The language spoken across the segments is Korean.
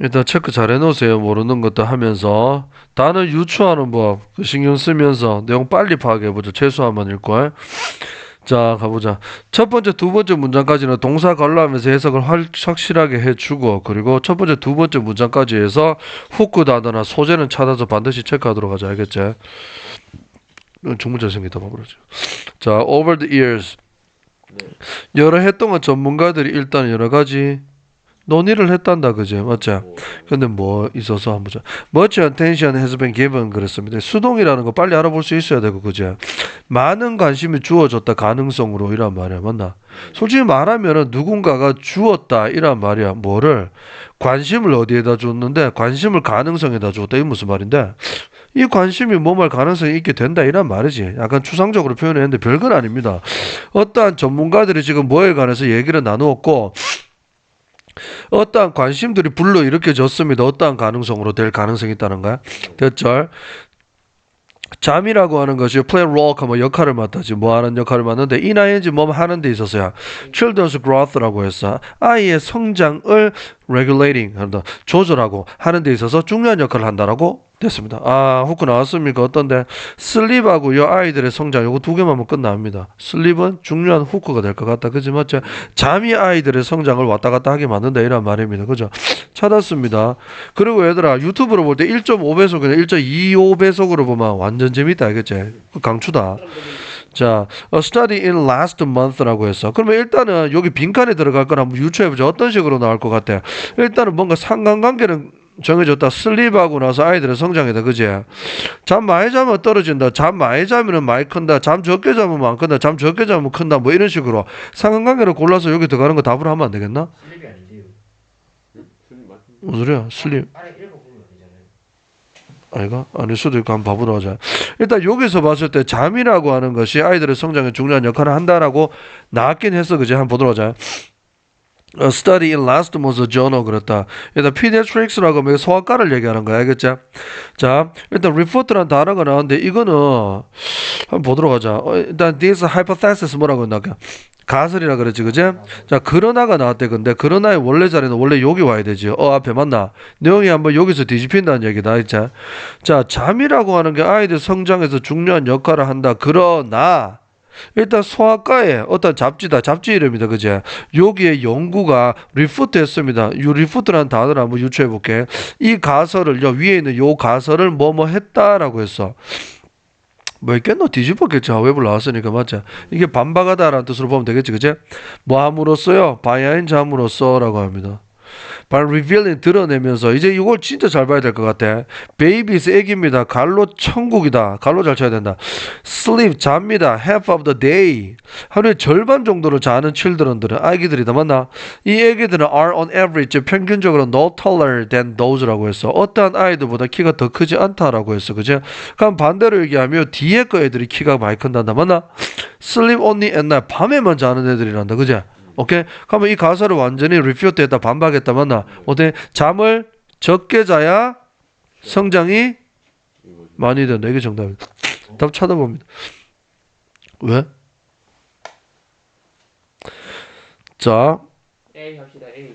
일단 체크 잘 해놓으세요. 모르는 것도 하면서 단어 유추하는 법 그 신경 쓰면서 내용 빨리 파악해보죠. 최소한만 읽고. 자, 가보자. 첫 번째, 두 번째 문장까지는 동사 관로하면서 해석을 확실하게 해주고, 그리고 첫 번째, 두 번째 문장까지 해서 후크 단어나 소재는 찾아서 반드시 체크하도록 하자. 알겠지? 중문자 생기다 봐버리죠. 자, over the years. 여러 해 동안 전문가들이 일단 여러 가지 논의를 했단다, 그죠? 맞죠? 근데 뭐 있어서 한번 보자. Much attention has been given 그랬습니다. 수동이라는 거 빨리 알아볼 수 있어야 되고, 그죠? 많은 관심이 주어졌다, 가능성으로 이란 말이야, 맞나? 솔직히 말하면은 누군가가 주었다 이란 말이야. 뭐를? 관심을 어디에다 줬는데 관심을 가능성에다 줬다. 이게 무슨 말인데? 이 관심이 뭐말 가능성이 있게 된다 이란 말이지. 약간 추상적으로 표현했는데 별건 아닙니다. 어떠한 전문가들이 지금 뭐에 관해서 얘기를 나누었고 어떠한 관심들이 불러일으켜졌습니다. 어떠한 가능성으로 될 가능성이 있다는 거야. 됐죠? 잠이라고 하는 것이 play a role, 뭐 역할을 맡다지, 뭐 하는 역할을 맡는데 ing 뭐 하는 데 있어서야 children's growth라고 했어. 아이의 성장을 regulating 한다, 조절하고 하는 데 있어서 중요한 역할을 한다라고 됐습니다. 아, 후크 나왔습니까? 어떤데? 슬립하고 요 아이들의 성장 요거 두 개만 하면 끝납니다. 슬립은 중요한 후크가 될 것 같다. 그지 맞죠? 잠이 아이들의 성장을 왔다 갔다 하게 만든다 이란 말입니다. 그죠? 찾았습니다. 그리고 얘들아 유튜브로 볼 때 1.5배속이나 1.25배속으로 보면 완전 재밌다. 알겠지? 강추다. 자, study in last month라고 했어. 그러면 일단은 여기 빈칸에 들어갈 거나 한번 유추해보자. 어떤 식으로 나올 것 같아? 일단은 뭔가 상관관계는 정해졌다. 슬립하고 나서 아이들의 성장이다. 그지? 잠 많이 자면 떨어진다. 잠 많이 자면은 많이 큰다. 잠 적게 자면 안 큰다. 잠 적게 자면 큰다. 뭐 이런 식으로 상관관계를 골라서 여기 들어가는 거 답으로 하면 안 되겠나? 슬립이 아니지요. 무슨 소리야? 슬립. 아래 읽어보면 되잖아요. 아이가? 아닐 수도 있고 한번 봐보러 하자. 일단 여기서 봤을 때 잠이라고 하는 것이 아이들의 성장에 중요한 역할을 한다라고 나왔긴 했어. 그지? 한번 보도록 하자. study in last month's journal 그랬다. 일단 pediatrics라고 하면 소아과를 얘기하는 거야. 알겠지? 자, 일단 report라는 단어가 나왔는데 이거는 한번 보도록 하자. 일단 this hypothesis 뭐라고 했나까? 가설이라 그랬지, 그지? 자, 그러나가 나왔대. 근데 그러나의 원래 자리는 원래 여기 와야 되지. 앞에 맞나? 내용이 한번 여기서 뒤집힌다는 얘기다, 있지? 자, 잠이라고 하는 게 아이들 성장에서 중요한 역할을 한다. 그러나 일단 소아과에 어떤 잡지다. 잡지 이름이다. 그제? 여기에 연구가 리포트 했습니다. 이 리포트라는 단어를 한번 유추해 볼게. 이 가설을 위에 있는 요 가설을 뭐뭐 했다라고 했어. 뭐 있겠노? 뒤집었겠지. 웹을 나왔으니까 맞지? 이게 반박하다라는 뜻으로 보면 되겠지. 그제? 뭐 함으로써요? 바야인 함으로써라고 합니다. by revealing 드러내면서 이제 이걸 진짜 잘 봐야 될 것 같아. babies 애기입니다. 갈로 천국이다. 갈로 잘 쳐야 된다. sleep 잡니다. half of the day 하루에 절반 정도로 자는 children들은 아기들이다. 맞나? 이 애기들은 are on average 평균적으로 no taller than those라고 했어. 어떠한 아이들보다 키가 더 크지 않다라고 했어. 그죠? 그럼 반대로 얘기하면 뒤에 거 애들이 키가 많이 큰단다. 맞나? sleep only at night 밤에만 자는 애들이란다. 그죠? 오케이? 그러면 이 가설을 완전히 refute 했다, 반박했다, 맞나? 어때? 잠을 적게 자야 성장이 많이 된다. 이게 정답입니다. 답 찾아봅니다. 왜? 자, A 합시다. A.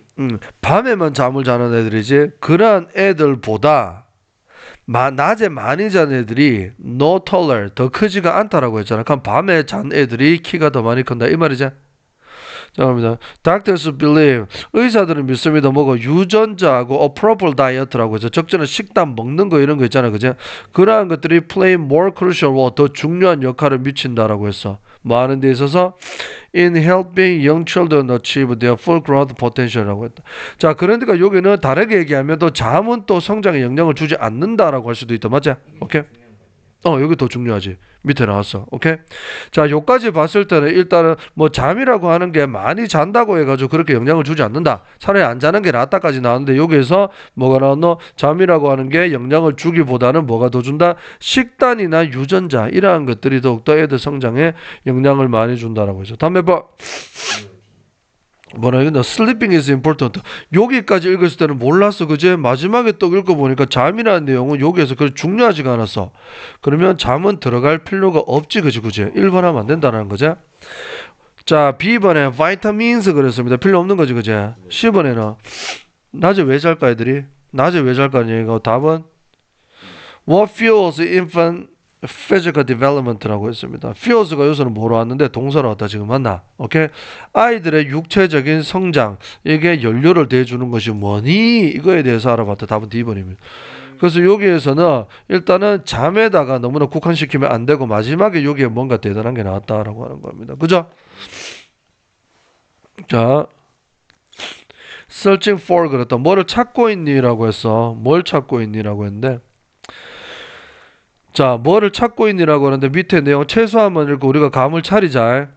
밤에만 잠을 자는 애들이지, 그러한 애들보다 낮에 많이 자는 애들이 no taller, 더 크지가 않다라고 했잖아. 그럼 밤에 잔 애들이 키가 더 많이 큰다. 이 말이지? 자, 갑니다. Doctors believe 의사들은 믿습니다. 뭐고 유전자하고 a proper diet라고 해서 적절한 식단 먹는 거 이런 거 있잖아, 그죠? 그러한 것들이 play more crucial role 더 중요한 역할을 미친다라고 했어. 뭐 하는 데 있어서 in helping young children achieve their full growth potential라고 했다. 자, 그러니까 여기는 다르게 얘기하면 또 잠은 또 성장에 영향을 주지 않는다라고 할 수도 있다, 맞지? 오케이? 여기 더 중요하지. 밑에 나왔어. 오케이? 자, 요까지 봤을 때는 일단은 뭐 잠이라고 하는 게 많이 잔다고 해가지고 그렇게 영향을 주지 않는다. 차라리 안 자는 게 낫다까지 나왔는데 여기에서 뭐가 나왔노? 잠이라고 하는 게 영향을 주기보다는 뭐가 더 준다? 식단이나 유전자 이러한 것들이 더욱더 애들 성장에 영향을 많이 준다라고 해서. 다음에 봐. 뭐라 했나? Sleeping is important. 여기까지 읽었을 때는 몰랐어. 그제? 마지막에 또 읽어보니까 잠이라는 내용은 여기에서 그렇게 중요하지가 않았어. 그러면 잠은 들어갈 필요가 없지. 그지? 1번 하면 안 된다는 거지? 자, B번에 vitamins 그랬습니다. 필요 없는 거지. 그제? C번에는 낮에 왜 잘까 애들이? 낮에 왜 잘 거 아니에요? 답은 What fuels infant physical development라고 했습니다. fuels가 여기서는 뭐로 왔는데 동사로 왔다 지금 맞나? 오케이? 아이들의 육체적인 성장 이게 연료를 대주는 것이 뭐니? 이거에 대해서 알아봤다. 답은 D번입니다. 그래서 여기에서는 일단은 잠에다가 너무나 국한시키면 안 되고 마지막에 여기에 뭔가 대단한 게 나왔다라고 하는 겁니다. 그죠? 자, searching for 그랬다. 뭐를 찾고 있니라고 했어. 뭘 찾고 있니라고 했는데 자, 뭐를 찾고 있니라고 하는데 밑에 내용 최소한만 읽고 우리가 감을 차리자.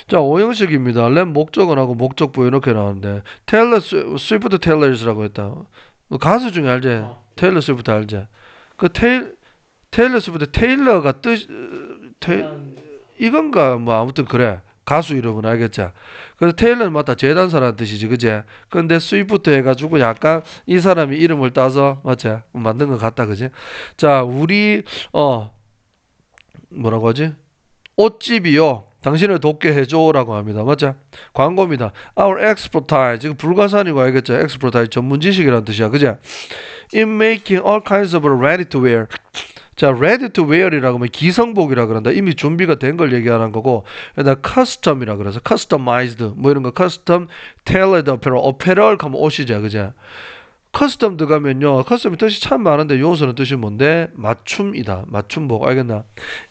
자, 오형식입니다. 램 목적어하고 목적부 이렇게 나오는데 테일러 스위프트 테일러스라고 했다. 너 가수 중에 알지? 테일러 스위프트 알지? 그 테일러 스위프트 테일러가 이건가 뭐 아무튼 그래. 가수 이름은 알겠지? 그래서 테일러는 맞다. 재단사라는 뜻이지, 그제? 근데 스위프트 해가지고 약간 이 사람이 이름을 따서, 맞지? 만든 것 같다, 그지? 자, 우리, 뭐라고 하지? 옷집이요. 당신을 돕게 해줘라고 합니다. 맞죠? 광고입니다. Our expertise. 지금 불가산이고 알겠죠? expertise 전문 지식이라는 뜻이야, 그제? In making all kinds of ready to wear. 자, ready to wear이라고 하면 기성복이라 그런다. 이미 준비가 된 걸 얘기하는 거고, 그다음 custom이라 그래서 customized 뭐 이런 거 custom tailored apparel, apparel 하면 옷이죠, 그죠? custom 들어가면요, custom이 뜻이 참 많은데 요소는 뜻이 뭔데? 맞춤이다. 맞춤복 알겠나?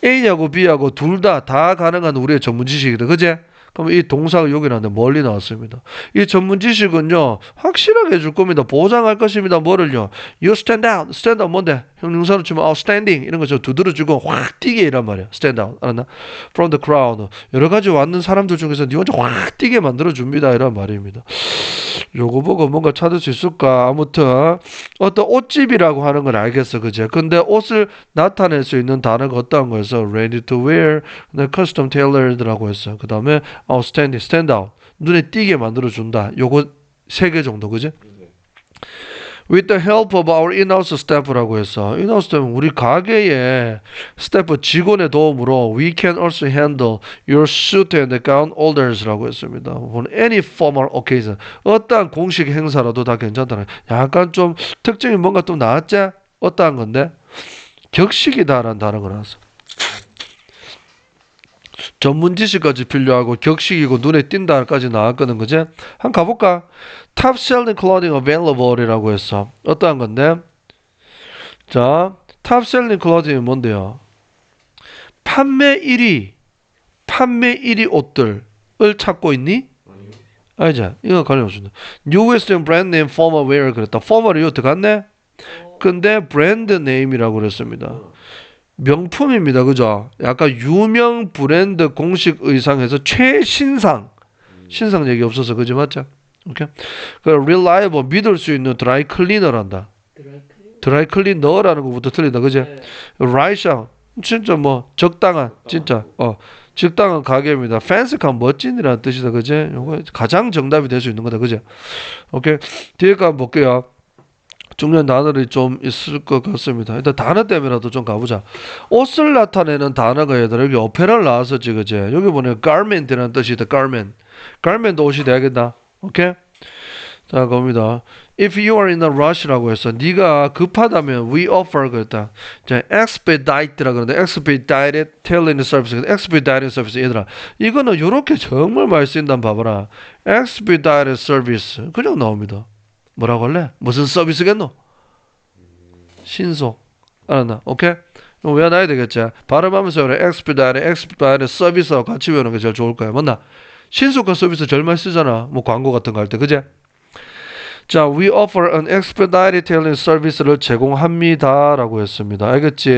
A하고 B하고 둘 다 가능한 우리의 전문 지식이다, 그제? 그럼 이 동사가 여기 나왔는데 멀리 나왔습니다. 이 전문 지식은요 확실하게 해줄 겁니다. 보장할 것입니다. 뭐를요? You stand out. stand out 뭔데? 형용사로 치면 outstanding 이런 거죠. 두드려주고 확 뛰게 이란 말이야. stand out 알았나? From the crowd. 여러 가지 왔는 사람들 중에서 니 혼자 확 뛰게 만들어줍니다. 이란 말입니다. 요거 보고 뭔가 찾을 수 있을까? 아무튼 어떤 옷집이라고 하는 건 알겠어, 그제? 근데 옷을 나타낼 수 있는 단어가 어떤 거였어? Ready to wear, custom tailored라고 했어. 그 다음에 outstanding, stand out, 눈에 띄게 만들어 준다. 요거 3개 정도, 그제? With the help of our in-house staff라고 했어. in-house staff 우리 가게의 스태프 직원의 도움으로 we can also handle your suit and gown orders라고 했습니다. On any formal occasion 어떠한 공식 행사라도 다 괜찮다는. 약간 좀 특징이 뭔가 좀 나왔지? 어떠한 건데? 격식이다라는 단어가 나왔어. 전문 지식까지 필요하고 격식이고 눈에 띈다까지 나왔거든, 그제? 한번 가볼까? Top selling clothing available이라고 했어. 어떠한 건데? 자, top selling clothing이 뭔데요? 판매 1위 옷들을 찾고 있니? 아니요. 알지? 이거 관련 없습니다. New Western brand name formal wear 그랬다. formal이 이거 들어갔네? 근데 브랜드 네임이라고 그랬습니다. 명품입니다. 그죠? 약간 유명 브랜드 공식 의상에서 최신상. 신상 얘기 없어서 그지 맞죠? 오케이. 그 reliable 믿을 수 있는 드라이 클리너란다. 드라이 클리너라는 것부터 틀린다. 그지? 라이샹 진짜 뭐 적당한 진짜 적당한 가게입니다. 팬시한 멋진이라는 뜻이다. 그지? 요거 가장 정답이 될 수 있는 거다. 그지? 오케이. 뒤에 거 한번 볼게요. 중요한 단어들이 좀 있을 것 같습니다. 일단 단어 때문에라도 좀 가보자. 옷을 나타내는 단어가 얘들아 여기 어페럴 나왔었지, 그제? 여기 보면 garment이라는 뜻이 있다. garment 옷이 돼야겠다. 오케이? 자, 갑니다. If you are in a rush라고 했어. 네가 급하다면 we offer 그랬다. 자, expedite라 그러는데 expedited tailoring service. expedited service 얘들아. 이거는 요렇게 정말 많이 쓰인다 봐봐라. expedited service 그냥 나옵니다. 뭐라고 할래? 무슨 서비스겠노? 신속. 알았나? 오케이? 외워놔야 되겠지? 발음하면서 그래. expedite 서비스하고 같이 외우는 게 제일 좋을 거야. 맞나? 신속한 서비스 제일 많이 쓰잖아. 뭐 광고 같은 거 할 때. 그제? 자, we offer an expedited tailoring service를 제공합니다. 라고 했습니다. 알겠지?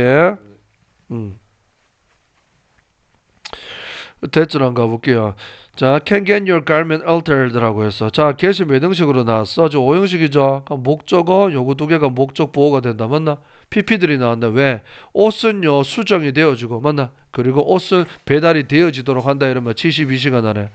대절 한 가볼게요. 자, can get your garment altered라고 했어. 자, get이 몇 형식으로 나왔어? 저 5형식이죠. 목적어, 요거 두 개가 목적 보호가 된다. 맞나? PP들이 나왔는데 왜? 옷은요, 수정이 되어지고, 맞나? 그리고 옷은 배달이 되어지도록 한다. 이러면 72시간 안에.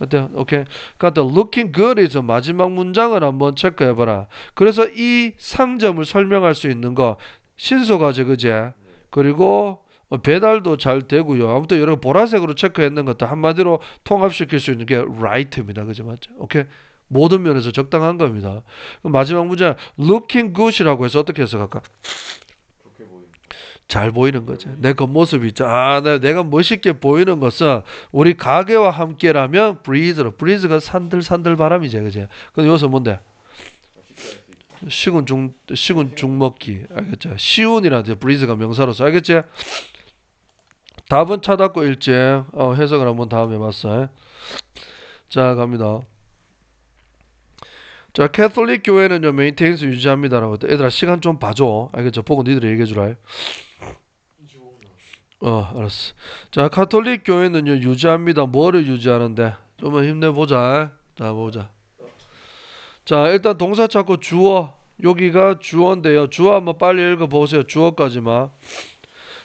어때? 오케이. 그러니까 looking good is 마지막 문장을 한번 체크해봐라. 그래서 이 상점을 설명할 수 있는 거 신속하지, 그제? 그리고 배달도 잘 되고요. 아무튼 여러 보라색으로 체크했는 것도 한마디로 통합시킬 수 있는 게 right입니다. 그죠? 맞죠? 오케이. 모든 면에서 적당한 겁니다. 그럼 마지막 문제 looking good이라고 해서 어떻게 해석할까? 좋게 보이는. 잘 보이는 거죠. 내 겉모습이 있죠. 내가 멋있게 보이는 것은 우리 가게와 함께라면 breeze가 산들산들 바람이죠. 그죠? 근데 여기서 뭔데? 쉽게 할 수 있다. 식은 죽먹기. 알겠죠? 시운이라는 breeze가 명사로서. 알겠지? 답은 찾았고 일제 해석을 한번 다음에 봤어요. 자, 갑니다. 자, 캐톨릭 교회는요, 메인테인스 유지합니다라고. 얘들아, 시간 좀 봐줘. 알겠죠? 보고 니들이 얘기해주라. 25분 나왔어. 알았어. 자, 카톨릭 교회는요, 유지합니다. 뭐를 유지하는데? 좀만 힘내보자. 자, 보자. 자, 일단 동사 찾고 주어. 여기가 주어인데요. 주어 한번 빨리 읽어보세요. 주어까지만.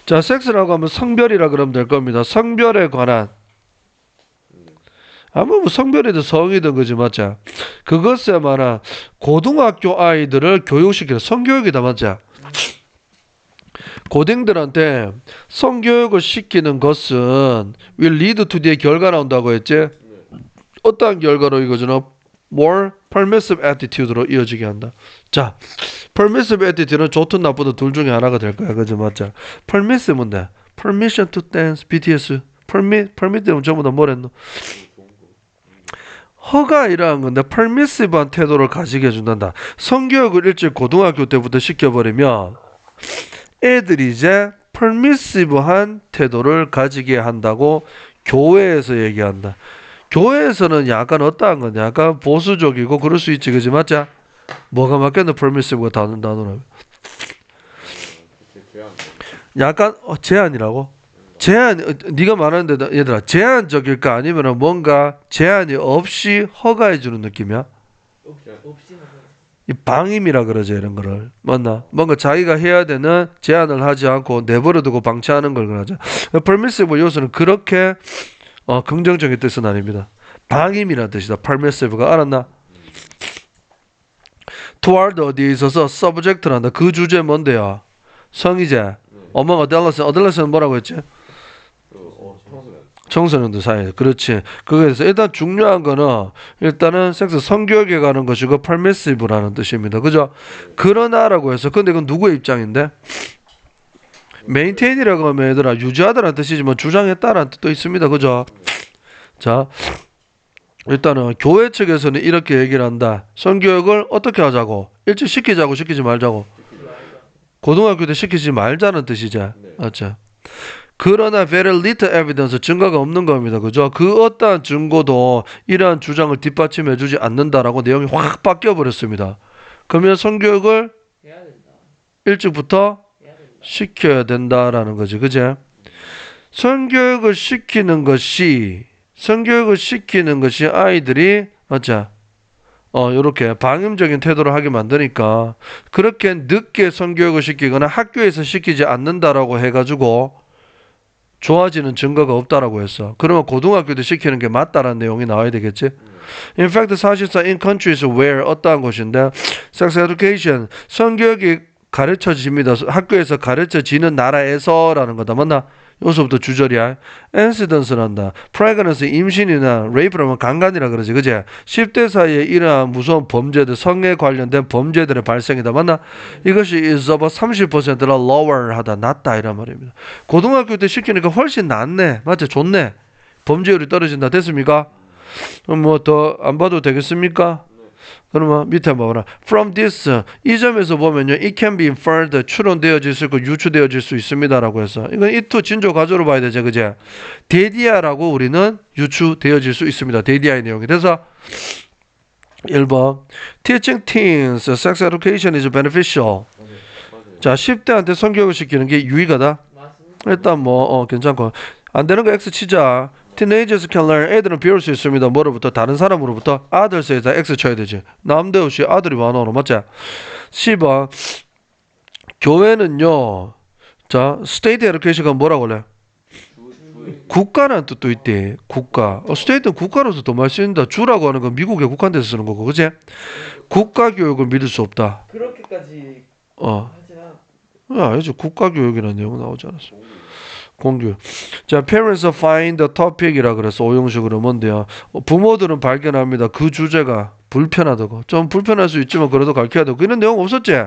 자, 섹스라고 하면 성별이라 그러면 될 겁니다. 성별에 관한. 아무 뭐 성별이든 성이든 그지 맞자. 그것에 말한 고등학교 아이들을 교육시키는 성교육이다 맞자. 고딩들한테 성교육을 시키는 것은 will lead to 뒤에 결과 나온다고 했지. 어떠한 결과로 이거잖아. more permissive attitude로 이어지게 한다. 자, permissive attitude는 좋든 나쁘든 둘 중에 하나가 될 거야. 그지 맞자. permissive 뭔데? permission to dance, BTS. permit은 전부 다 뭐랬노? 허가이라는 건데 permissive한 태도를 가지게 해준단다. 성교육을 일찍 고등학교 때부터 시켜버리면 애들이 이제 permissive한 태도를 가지게 한다고 교회에서 얘기한다. 교회에서는 약간 어떠한 건데 약간 보수적이고 그럴 수 있지 그지 맞자? 뭐가 맞겠노 permissive가 단어라면 제한. 약간 제한이라고? 네가 말하는데 얘들아 제한적일까 아니면 뭔가 제한이 없이 허가해 주는 느낌이야? 없이 하면 이 방임이라 그러죠 이런 거를 맞나? 뭔가 자기가 해야 되는 제한을 하지 않고 내버려두고 방치하는 걸 그러죠. permissive 요소는 그렇게 긍정적인 뜻은 아닙니다. 방임이라는 뜻이다. permissive가 알았나? toward 어디에 있어서 subject란다. 그 주제 뭔데요? 성이제. among adolescent 뭐라고 했지? 청소년. 청소년들 사이에 그렇지. 그래서 일단 중요한 거는 일단은 섹스 성교육에 가는 것이고 permissive라는 뜻입니다. 그죠? 그러나라고 해서 근데 이건 누구의 입장인데? maintain이라고 하면 얘들아 유지하다라는 뜻이지만 주장했다라는 뜻도 있습니다. 그죠? 자, 일단은 교회 측에서는 이렇게 얘기를 한다. 성교육을 어떻게 하자고? 일찍 시키자고 시키지 말자고? 고등학교 때 시키지 말자는 뜻이죠. 맞죠? 그러나 very little evidence 증거가 없는 겁니다. 그죠? 그 어떠한 증거도 이러한 주장을 뒷받침해 주지 않는다라고 내용이 확 바뀌어 버렸습니다. 그러면 성교육을 해야 된다. 일찍부터 해야 된다. 시켜야 된다라는 거지. 그제? 성교육을 시키는 것이 아이들이 맞자. 요렇게 방임적인 태도를 하게 만드니까 그렇게 늦게 성교육을 시키거나 학교에서 시키지 않는다라고 해가지고 좋아지는 증거가 없다라고 했어. 그러면 고등학교 때 시키는 게 맞다라는 내용이 나와야 되겠지. In fact, 사실상 in countries where 어떠한 곳인데 sex education 성교육이 가르쳐집니다. 학교에서 가르쳐지는 나라에서라는 거다. 맞나? 여기서부터 주절이야. incidence란다. pregnancy 임신이나 rape라면 강간이라 그러지. 그지? 10대 사이에 이러한 무서운 범죄들, 성에 관련된 범죄들의 발생이다. 맞나? 이것이 is about 30%라 lower 하다. 낮다. 이란 말입니다. 고등학교 때 시키니까 훨씬 낫네. 맞지? 좋네. 범죄율이 떨어진다. 됐습니까? 그럼 뭐 더 안 봐도 되겠습니까? 그러면 밑에 봐봐라. From this 이 점에서 보면요, it can be inferred 추론되어질 수 있고 유추되어질 수 있습니다라고 해서 이건 it 진조 가조로 봐야 되죠, 그제? 데디아라고 우리는 유추되어질 수 있습니다. 데디아의 내용이. 그래서 1번 Teaching teens sex education is beneficial. 자, 10대한테 성교육을 시키는 게 유익하다. 맞습니다. 일단 뭐 괜찮고 안 되는 거 X 치자. Teenagers can learn. 애들은 배울 수 있습니다. 뭐로부터? 다른 사람으로부터. others에다 X 쳐야 되지. 남대없이 아들이 많아. 맞지? 10번 교회는요. 자, state education가 뭐라고 그래? 국가라는 뜻도 있대. 국가. state는 국가로서 더 많이 쓰인다. 주라고 하는 건 미국의 국한데서 쓰는 거고. 그지? 국가 교육을 믿을 수 없다. 그렇게까지 어. 하지만 알죠. 국가 교육이라는 내용은 나오지 않았어. 공교. 자, parents find the topic이라 그래서 오형식으로 뭔데요? 부모들은 발견합니다. 그 주제가 불편하다고. 좀 불편할 수 있지만 그래도 가르쳐야 되고. 이런 내용 없었지?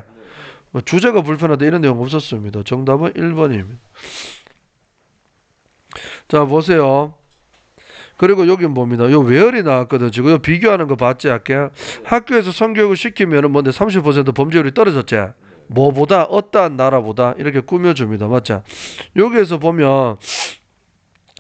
주제가 불편하다 이런 내용 없었습니다. 정답은 1번입니다. 자, 보세요. 그리고 여긴 봅니다. 요 where이 나왔거든. 지금 요 비교하는 거 봤지? 할게. 학교에서 성교육을 시키면은 뭔데 30% 범죄율이 떨어졌지? 뭐보다 어떠한 나라보다 이렇게 꾸며줍니다. 맞죠? 여기에서 보면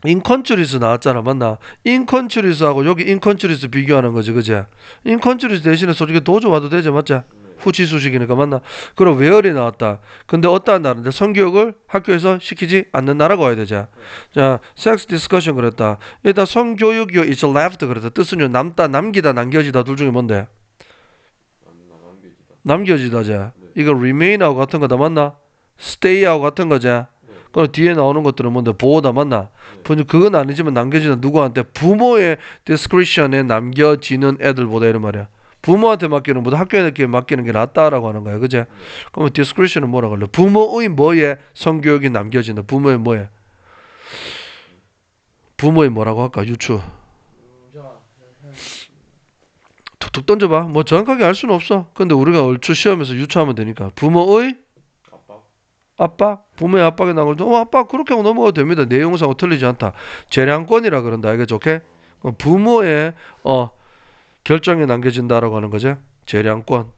인컨츄리스 나왔잖아. 맞나? 인컨츄리스하고 여기 인컨츄리스 비교하는 거지. 그지? 인컨츄리스 대신에 솔직히 도주 와도 되지. 맞죠? 후치수식이니까 맞나? 그럼 where이 나왔다. 근데 어떠한 나라인데 성교육을 학교에서 시키지 않는 나라가 와야 되죠. 자, sex discussion 그랬다. 일단 성교육이 is left 그랬다. 뜻은 남다, 남기다, 남겨지다 둘 중에 뭔데? 남겨지다. 남겨지다자. 이거 remain하고 같은 거다 맞나? stay하고 같은 거자. 그럼 뒤에 나오는 것들은 뭔데? 보호다 맞나? 그건 아니지만 남겨지다 누구한테? 부모의 discretion에 남겨지는 애들보다 이런 말이야. 부모한테 맡기는 것보다 학교에 맡기는 게 낫다라고 하는 거야. 그제? 그러면 discretion은 뭐라고 할래? 부모의 뭐에 성교육이 남겨진다. 부모의 뭐에? 부모의 뭐라고 할까? 유추. 좋아. 툭툭 던져봐. 뭐 정확하게 알 수는 없어. 근데 우리가 얼추 시험에서 유추하면 되니까. 부모의 아빠. 압박? 부모의 압박에 나올 때, 압박 그렇게 하고 넘어가도 됩니다. 내용상으로 틀리지 않다. 재량권이라 그런다. 알겠죠? 오케이? 부모의, 결정에 남겨진다라고 하는 거죠. 재량권.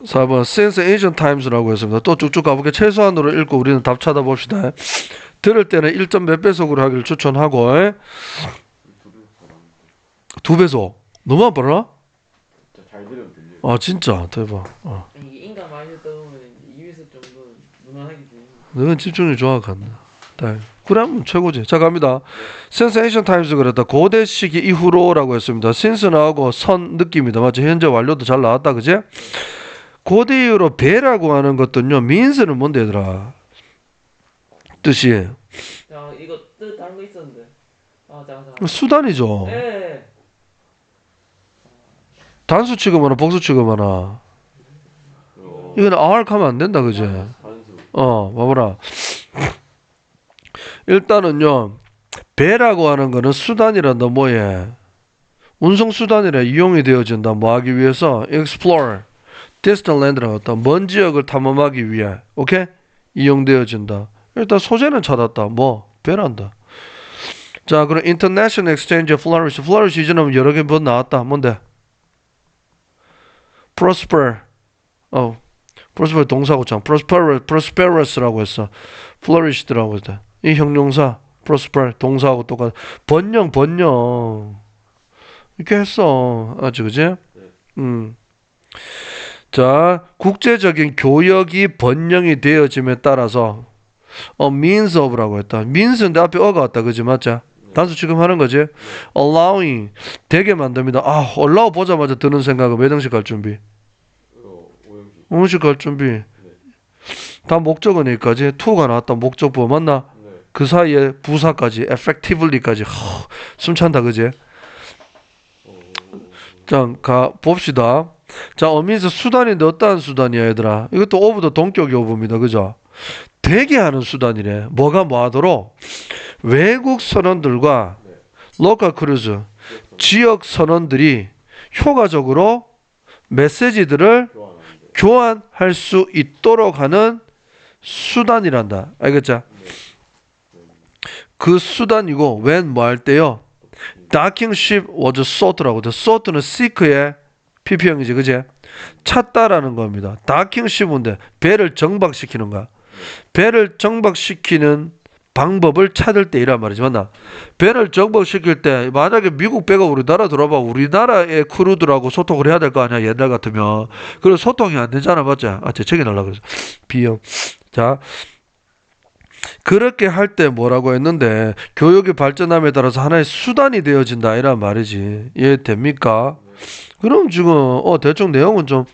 4번, since ancient times라고 했습니다. 또 쭉쭉 가볼게. 최소한으로 읽고 우리는 답 찾아봅시다. 들을 때는 1점 몇 배속으로 하기를 추천하고, 두 배속. 너무 안 빠르나? 잘 들으면 들려요. 아, 진짜. 대박. 이게 인간 많이 듣다 보면 이에서 좀더 무난하게 들리는. 너는 집중력이 정확하네. 그럼 최고지. 자, 갑니다. Since ancient times 그랬다. 고대 시기 이후로라고 했습니다. since 나오고 선 느낌이다. 맞죠? 현재 완료도 잘 나왔다. 그지? 고대 이후로 배라고 하는 것도요. means는 뭔데 얘들아? 뜻이 자, 이거 뜻 다른 거 있었는데. 잠깐. 수단이죠. 예. 단수 취급하나 복수 취급하나. 이건 R 하면 안 된다. 그지? 단수. 봐봐라. 일단은요, 배라고 하는 거는 수단이란다. 뭐에? 운송수단이라 이용이 되어진다. 뭐 하기 위해서? explore, distant land라고 했다. 먼 지역을 탐험하기 위해. 오케이? 이용되어진다. 일단 소재는 찾았다. 뭐? 배란다. 자, 그럼 international exchange flourish. flourish 이전하면 여러 개 뭐 나왔다. 뭔데? prosper. prosper 동사고참. prosperous라고 했어. flourished라고 했다. 이 형용사 prosper 동사하고 똑같아. 번영 이렇게 했어. 아주 그지? 자, 국제적인 교역이 번영이 되어짐에 따라서 means of라고 했다. means인데 앞에 어가 왔다. 그지? 맞자? 단수 취급하는 거지? allowing 되게 만듭니다. allow 보자마자 드는 생각은 몇 등씩 갈 준비? 오형식. 오형식 갈 준비. 다 목적은 여기까지. to가 나왔다. 목적보 맞나? 그 사이에 부사까지, effectively까지. 숨찬다, 그지? 자, 봅시다. 자, means 수단인데 어떠한 수단이야, 얘들아? 이것도 of도 동격이 of입니다, 그죠? 되게 하는 수단이래. 뭐가 뭐 하도록? 외국 선원들과 local cruise, 지역 선원들이 효과적으로 메시지들을 교환할 수 있도록 하는 수단이란다. 알겠죠? 그 수단이고 when 뭐 할 때요? docking ship was sought라고 돼. sought는 seek의 PP형이지, 그지? 찾다라는 겁니다. docking ship인데 배를 정박시키는 거야. 배를 정박시키는 방법을 찾을 때 이란 말이지, 맞나? 배를 정박시킬 때 만약에 미국 배가 우리나라 들어봐, 우리나라의 크루들하고 소통을 해야 될 거 아니야, 옛날 같으면. 그래서 소통이 안 되잖아, 맞지? 재채기 날라 그래서 B형. 자, 그렇게 할 때 뭐라고 했는데 교육이 발전함에 따라서 하나의 수단이 되어진다 이란 말이지. 이해됩니까? 그럼 지금 대충 내용은 좀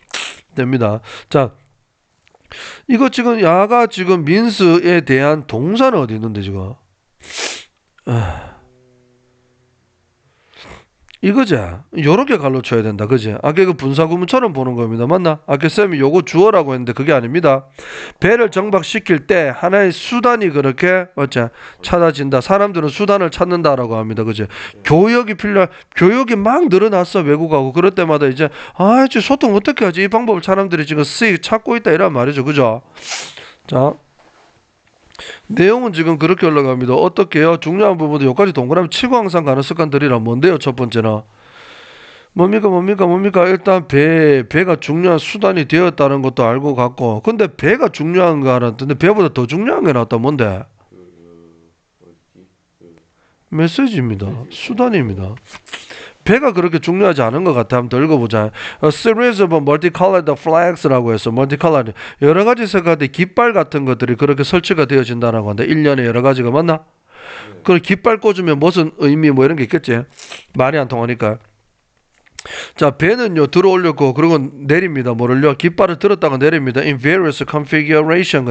됩니다. 자, 이거 지금 야가 지금 민스에 대한 동사는 어디 있는데 지금? 이거지. 요렇게 갈라쳐야 된다. 그지? 아까 그 분사구문처럼 보는 겁니다. 맞나? 아까 쌤이 요거 주어라고 했는데 그게 아닙니다. 배를 정박시킬 때 하나의 수단이 그렇게 맞지? 찾아진다. 사람들은 수단을 찾는다라고 합니다. 그지? 교역이 막 늘어났어. 외국하고. 그럴 때마다 이제 이제 소통 어떻게 하지? 이 방법을 사람들이 지금 찾고 있다 이란 말이죠. 그죠? 자. 내용은 지금 그렇게 올라갑니다. 어떻게 해요? 중요한 부분도 여기까지 동그라미 치고 항상 가는 습관들이라 뭔데요? 첫 번째는 뭡니까? 일단 배가 중요한 수단이 되었다는 것도 알고 갔고, 근데 배가 중요한 거 알았는데 배보다 더 중요한 게 나왔다. 뭔데? 뭐였지? 메시지입니다. 수단입니다. 배가 그렇게 중요하지 않은 것 같아. 한번 더 읽어보자. A series of multicolored flags라고 해서 multicolored 여러 가지 색깔의 깃발 같은 것들이 그렇게 설치가 되어진다는 건데 1년에 여러 가지가 맞나? 그 깃발 꽂으면 무슨 의미 뭐 이런 게 있겠지? 말이 안 통하니까. 자, 배는요 들어올렸고 그리고 내립니다. 뭐를요? 깃발을 들었다가 내립니다. In various configuration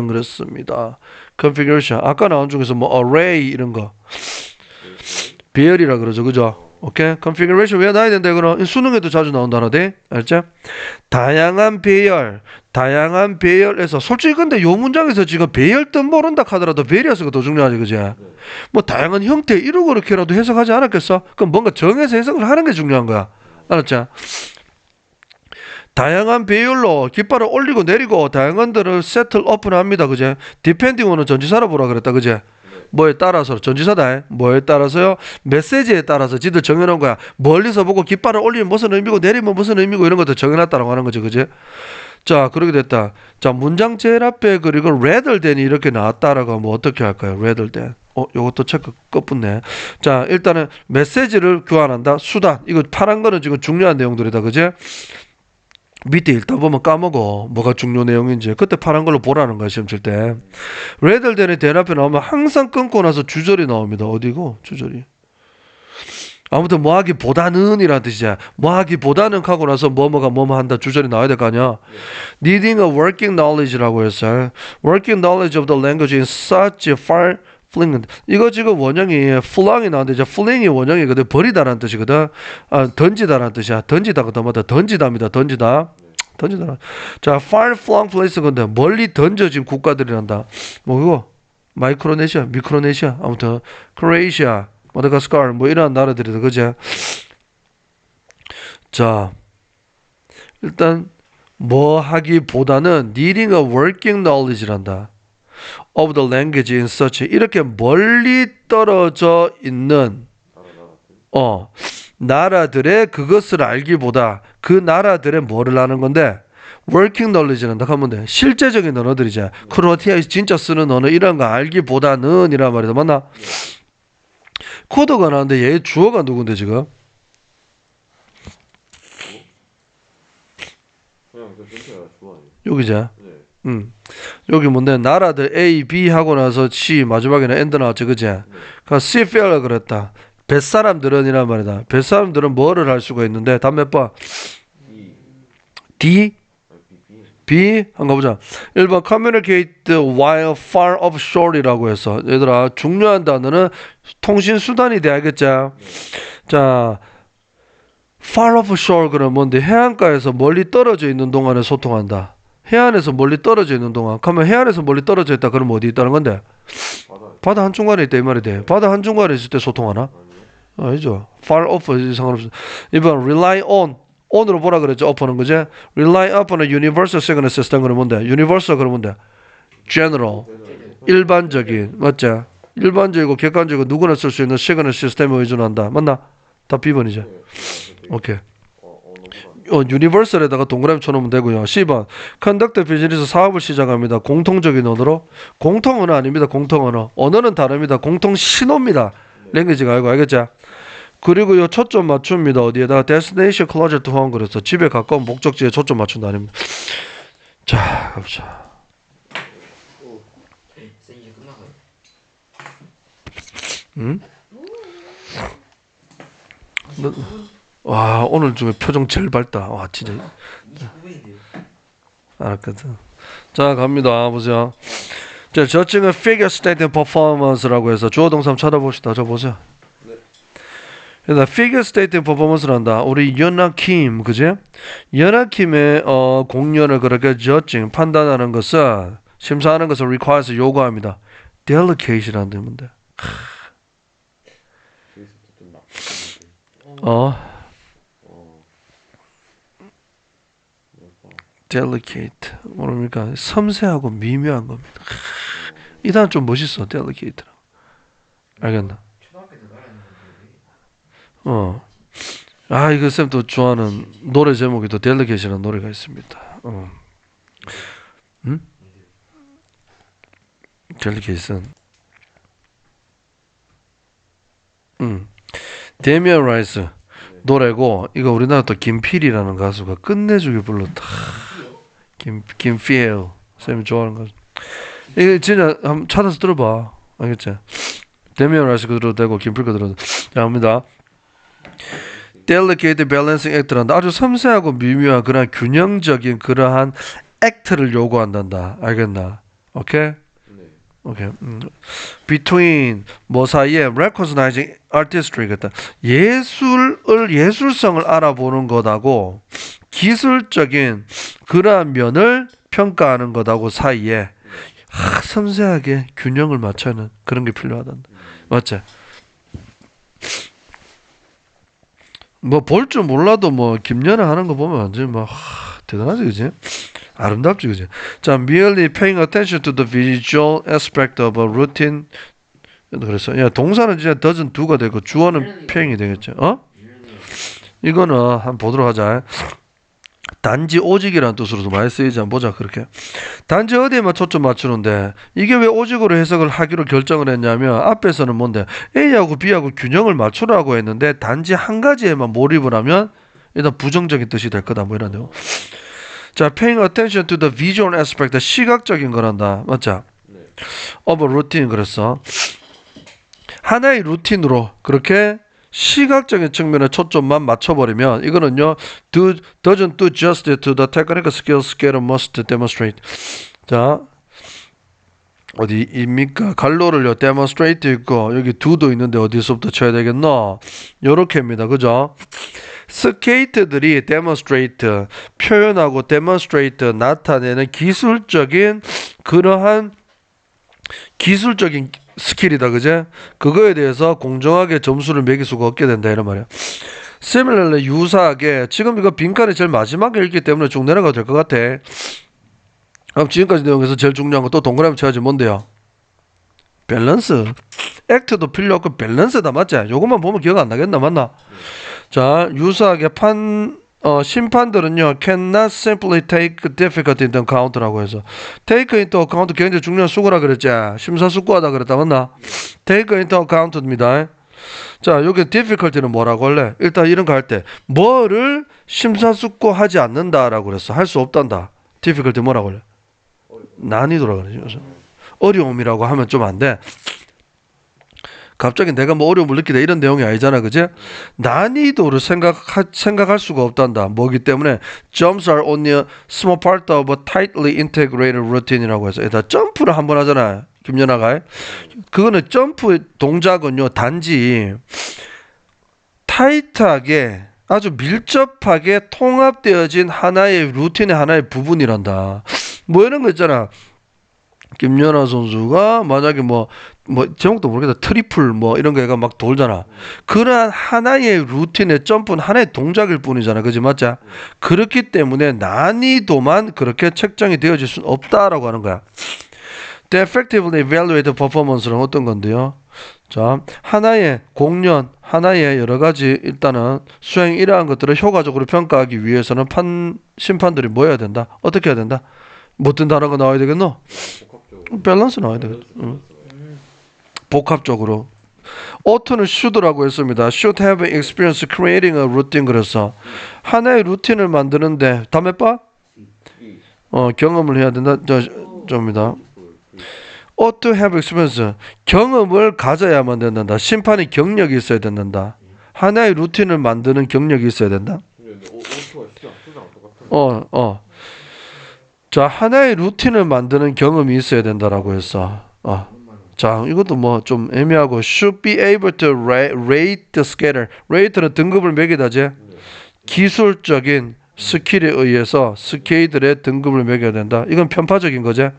그렇습니다. configuration 아까 나온 중에서 뭐 array 이런 거 배열이라 그러죠. 그죠? 오케이. configuration 왜 나야 된다 그럼 수능에도 자주 나온 단어대. 알죠? 다양한 배열에서 솔직히 근데 요 문장에서 지금 배열 뜻 모른다 하더라도 베리어스가 더 중요하지. 그지? 뭐 다양한 형태 이러고 그렇게라도 해석하지 않았겠어? 그럼 뭔가 정해서 해석을 하는 게 중요한 거야. 알았죠? 다양한 배열로 깃발을 올리고 내리고 다양한 데를 settle up을 합니다. 그제? depending on은 전지사로 보라 그랬다. 그제? 뭐에 따라서 전지사다. 뭐에 따라서요? 메시지에 따라서 지들 정해놓은 거야. 멀리서 보고 깃발을 올리면 무슨 의미고 내리면 무슨 의미고 이런 것도 정해놨다라고 하는 거지. 그제? 자, 그렇게 됐다. 자, 문장 제일 앞에 그리고 rather than이 이렇게 나왔다라고 하면 어떻게 할까요? rather than. 요것도 체크 끝붙네. 자, 일단은 메시지를 교환한다. 수단. 이거 파란 거는 지금 중요한 내용들이다. 그제? 밑에 읽다 보면 까먹어. 뭐가 중요 내용인지. 그때 파란 걸로 보라는 거야, 시험 칠 때. rather than이 대답 앞에 나오면 항상 끊고 나서 주절이 나옵니다. 어디고? 주절이. 아무튼 뭐하기보다는 이라는 뜻이야. 뭐하기보다는 하고 나서 뭐뭐 한다. 주절이 나와야 될 거 아니야. Needing a working knowledge라고 했어요. Working knowledge of the language in such far flinging. 이거 지금 원형이 fling이 나왔는데 이제 fling이 원형이거든. 버리다라는 뜻이거든. 던지다라는 뜻이야. 던지다가 더 맞다. 던지다입니다. 던지다. 자, far flung place 건데 멀리 던져진 국가들이란다. 뭐 이거 마이크로네시아, 미크로네시아, 아무튼 크로에이시아, 마다가스카르 뭐 이런 나라들이다. 그제? 자, 일단 뭐 하기보다는 needing a working knowledge란다. of the language in such 이렇게 멀리 떨어져 있는 나라들의 그것을 알기보다 그 나라들의 뭐를 아는 건데 working knowledge는 딱 하면 돼. 실제적인 언어들이죠. 크로아티아에서 진짜 쓰는 언어 이런 거 알기보다는 이란 말이다. 맞나? 코드가 나왔는데 얘 주어가 누군데 지금? 그냥 그 전체가 좋아요. 여기죠. 네. 여기 뭔데 나라들 A, B 하고 나서 C 마지막에는 end 나왔죠. 그지? 그러니까 seafarer 그랬다. 뱃사람들은 이란 말이다. 뱃사람들은 뭐를 할 수가 있는데 답 몇 번? D? B? 한번 가보자. 1번 communicate while far offshore이라고 해서 얘들아 중요한 단어는 통신수단이 돼야겠죠. 자, far offshore 그러면 뭔데 해안가에서 멀리 떨어져 있는 동안에 소통한다. 해안에서 멀리 떨어져 있는 동안 그러면 해안에서 멀리 떨어져 있다 그러면 어디 있다는 건데? 바다 한중간에 있다 이 말이 돼. 바다 한중간에 있을 때 소통하나? 아니죠. far off 상관없어. 2번 rely on으로 보라 그랬죠. up는 거지. rely upon a universal signal system 그러면 뭔데? universal 그러면 뭔데? general 일반적인 맞죠? 일반적이고 객관적이고 누구나 쓸 수 있는 시그널 시스템에 의존한다. 맞나? 다 B번이죠. 오케이. 유니버설에다가 동그라미 쳐놓으면 되고요. 10번 컨덕트 비즈니스 사업을 시작합니다. 공통적인 언어로 공통 언어 아닙니다. 공통 언어 언어는 다릅니다. 공통 신호입니다. 랭귀지가 알고 알겠죠? 그리고 요 초점 맞춥니다. 어디에다가 destination closer to home 그래서 집에 가까운 목적지에 초점 맞춘다 아닙니다. 자 가보자. 쌤 이제 끝나가요. 응? 와 오늘 중에 표정 제일 밝다. 와 진짜 29분인데요. 알았거든. 자 갑니다. 보세요. 자 저층은 figure state and performance라고 해서 주어 동사 찾아봅시다. 저 보세요. 그다음 figure stating performance란다. 우리 연하킴, 그지? 연하킴의 공연을 그렇게 judging, 판단하는 것은 심사하는 것을 requires 요구합니다. delicate이라는 뜻인데. 여기서 좀 나쁘는데. 어, 뭐랄까. delicate. 모릅니까? 섬세하고 미묘한 겁니다. 이 단어 좀 멋있어, delicate. 알겠나? 초등학교 때 말하는 건데. 이거 쌤 또 좋아하는 노래 제목이 또 delicate이라는 노래가 있습니다. delicate은 데미안 라이스 노래고, 이거 우리나라 또 김필이라는 가수가 끝내주게 불렀다. 김필 쌤이 좋아하는 가수. 이거 진짜 한번 찾아서 들어봐. 알겠지? 데미안 라이스 거 들어도 되고 김필 거 들어도. 자, 갑니다. delicate balancing act란다. 아주 섬세하고 미묘한 그러한 균형적인 그러한 act를 요구한단다. 알겠나? 오케이? 네. 오케이. between 뭐 사이에 recognizing artistry겠다. 예술성을 알아보는 것하고 기술적인 그러한 면을 평가하는 것하고 사이에 섬세하게 균형을 맞추는 그런 게 필요하단다. 맞지? 뭐 볼 줄 몰라도 뭐 김연아 하는 거 보면 완전 막 대단하지, 그지? 아름답지, 그지? 자, merely paying attention to the visual aspect of a routine. 그래서 야, 동사는 이제 doesn't do가 되고 주어는 paying이 되겠죠. 이거는 한번 보도록 하자. 단지 오직이라는 뜻으로도 많이 쓰이지 않 보자. 그렇게 단지 어디에만 초점 맞추는데 이게 왜 오직으로 해석을 하기로 결정을 했냐면 앞에서는 뭔데 A하고 B하고 균형을 맞추라고 했는데 단지 한 가지에만 몰입을 하면 일단 부정적인 뜻이 될 거다 뭐 이런 내용. 자, paying attention to the visual aspect, 시각적인 거란다. 맞죠? 네. of a routine. 그랬어. 하나의 루틴으로 그렇게 시각적인 측면에 초점만 맞춰버리면 이거는요 doesn't do justice to the technical skills Skater must demonstrate. 자, 어디입니까? 갈로를요 demonstrate 있고 여기 do도 있는데 어디서부터 쳐야 되겠노? 요렇게입니다. 그죠? 스케이트들이 demonstrate 표현하고 demonstrate 나타내는 기술적인 그러한 기술적인 스킬이다, 그제? 그거에 대해서 공정하게 점수를 매길 수가 없게 된다 이런 말이야. similarly 유사하게 지금 이거 빈칸이 제일 마지막에 읽기 때문에 쭉 내려가도 될 것 같아. 그럼 지금까지 내용에서 제일 중요한 건 또 동그라미 쳐야지 뭔데요? 밸런스. 액트도 필요 없고 밸런스다, 맞지? 요것만 보면 기억 안 나겠나, 맞나? 자, 유사하게 심판들은요 cannot simply take difficulty into account라고 해서 take into account 굉장히 중요한 수고라 그랬지. 심사숙고하다 그랬다, 맞나? take into account입니다. 자, 여기 difficulty는 뭐라고 할래? 일단 이런 거 할 때 뭐를 심사숙고하지 않는다라고 그랬어. 할 수 없단다. difficulty 뭐라고 할래? 난이도라고 그러죠. 어려움이라고 하면 좀 안 돼. 갑자기 내가 뭐 어려움을 느끼다 이런 내용이 아니잖아, 그지? 난이도를 생각할 수가 없단다. 뭐기 때문에 jumps are only a small part of a tightly integrated routine이라고 해서 일단 점프를 한 번 하잖아, 김연아가. 그거는 점프 동작은요 단지 타이트하게 아주 밀접하게 통합되어진 하나의 루틴의 하나의 부분이란다. 뭐 이런 거 있잖아. 김연아 선수가 만약에 뭐 제목도 모르겠다. 트리플 뭐 이런 거가 막 돌잖아. 그러한 하나의 루틴의 점프는 하나의 동작일 뿐이잖아. 그지, 맞자? 그렇기 때문에 난이도만 그렇게 책정이 되어질 수는 없다라고 하는 거야. The effectively evaluated performance는 어떤 건데요? 자, 하나의 공연, 하나의 여러 가지 일단은 수행 이러한 것들을 효과적으로 평가하기 위해서는 심판들이 뭐 해야 된다? 어떻게 해야 된다? 어떤 단어가 나와야 되겠노? 복합적으로. 밸런스 나와야 되겠죠. 복합적으로. ough트는 should라고 했습니다. should have experience creating a routine. 그래서 하나의 루틴을 만드는데 다 몇 번? 경험을 해야 된다. 저입니다. ought to have experience. 경험을 가져야만 된다. 심판이 경력이 있어야 된다. 하나의 루틴을 만드는 경력이 있어야 된다. 근데 오토가 수장 똑같은. 자, 하나의 루틴을 만드는 경험이 있어야 된다라고 했어. 자, 이것도 뭐 좀 애매하고 should be able to rate the scatter. rate는 등급을 매기다지. 네. 기술적인 스킬에 의해서 스케이들의 등급을 매겨야 된다. 이건 편파적인 거지. 네.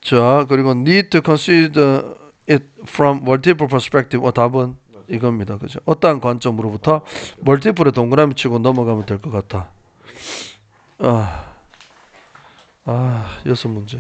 자, 그리고 need to consider it from multiple perspective. 답은 맞아요. 이겁니다. 그죠? 어떠한 관점으로부터 멀티플에 동그라미 치고 넘어가면 될 것 같아. 6문제.